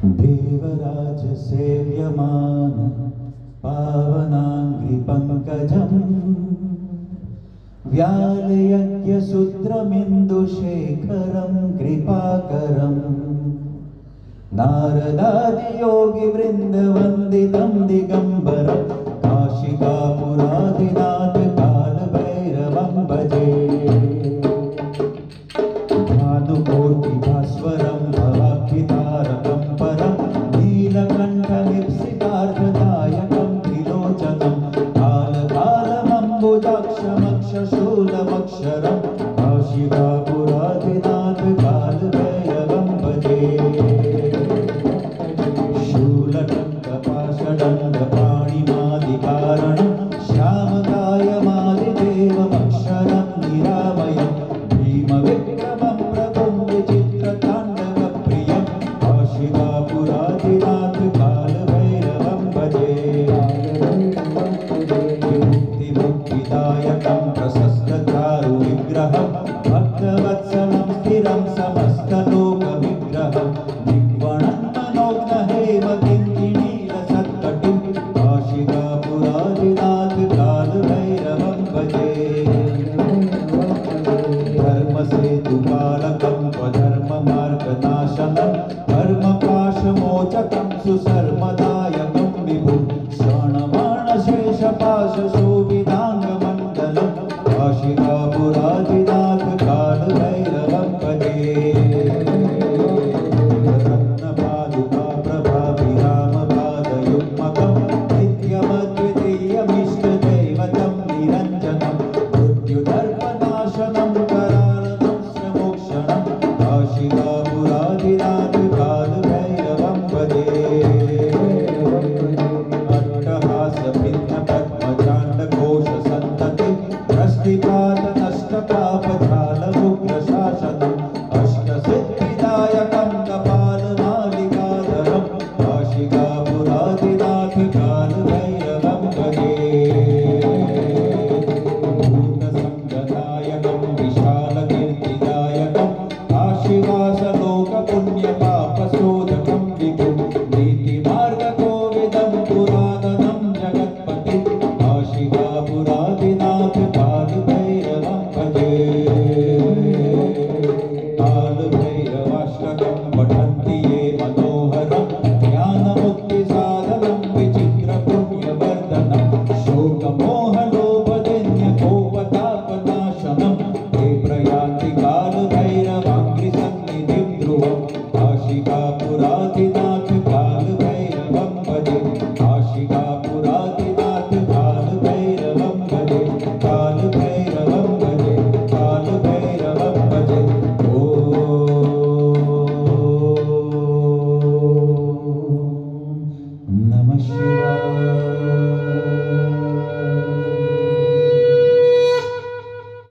देवराज सेव्यमान पावनाङ्घ्रिपङ्कजम् व्यालयज्ञसूत्रमिन्दुशेखरं कृपाकरम् नारदादियोगिवृन्दवन्दितं दिगम्बरं काशिकापुरादिनाथ कालभैरवं भजे भानुकोटिभास्वरं भवाब्धितारकं परं नीलकण्ठनिप्सितार्थदायकं त्रिलोचनं कालकालमम्बुजाक्षमक्षशूलमक्षरं काशिकापुरादिनाथ कालभैरवं भजे शूलकण्ठपाशदण्डपाणिमादिकारणं श्यामकायमादिदेवमक्षरं निरामयं भीमविक्रमं प्रभुं विचित्रताण्डवप्रियं काशिकापुरादिनाथ कालभैरवं भजे विमुक्तिदायकं प्रशस्तचारुविग्रहं भक्तवत्सलं स्थिरं समस्तलोकविग्रहं दिग्वणं मनोज्ञहेमकिङ्किणीरसत्कटिं काशिकापुरादिनाथ कालभैरवं भजे धर्मसेतुपालकं स्वधर्ममार्गनाशनं धर्मपाशमोचकं सुसर्मदायकं विभुं श्रवणमाणशेषपाशशोभिताङ्गमण्डलं काशिकापुरादिनाथ कालभैरवं भजे रत्नपादुकाप्रभाभिरामपादयुग्मकं नित्यमद्वितीयमिष्टदैवतं निरञ्जनं मृत्युदर्पनाशनं करालनं श्रमोक्षणं काशिकापुरादिनाथ कालभैरवं भजे अट्टहासभिन्नपद्मजाण्डकोशसन्ततिं भ्रष्टिपातनष्टपापजालमुग्रशासनम् अष्टसिद्धिदायकं कपालमालिकाधरं काशिकापुरादिनाथ कालभैरवं भजे भूतसङ्गदायकं विशालकीर्तिदायकं काशीवासलोकपुण्यपापशोधकं विभुं नीतिमार्गकोविदं पुरातनं जगत्पतिं काशिकापुरादिनाथ कालभैरवं भजे कालभैरवाष्टकं पठन्ति ये मनोहरं ज्ञानमुक्तिसाधनं विचित्रपुण्यवर्धनं शोकमोहलोभजन्यकोपतापनाशनं ते प्रयान्ति कालभैरवाङ्घ्रिसन्निधिं ध्रुवं काशिकापुरादिनाथ कालभैरवं भजे काशिकापुरादिनाथ कालभैरवं भजे कालभैरवं भजे कालभैरवं भजे ॐ नमः शिवाय।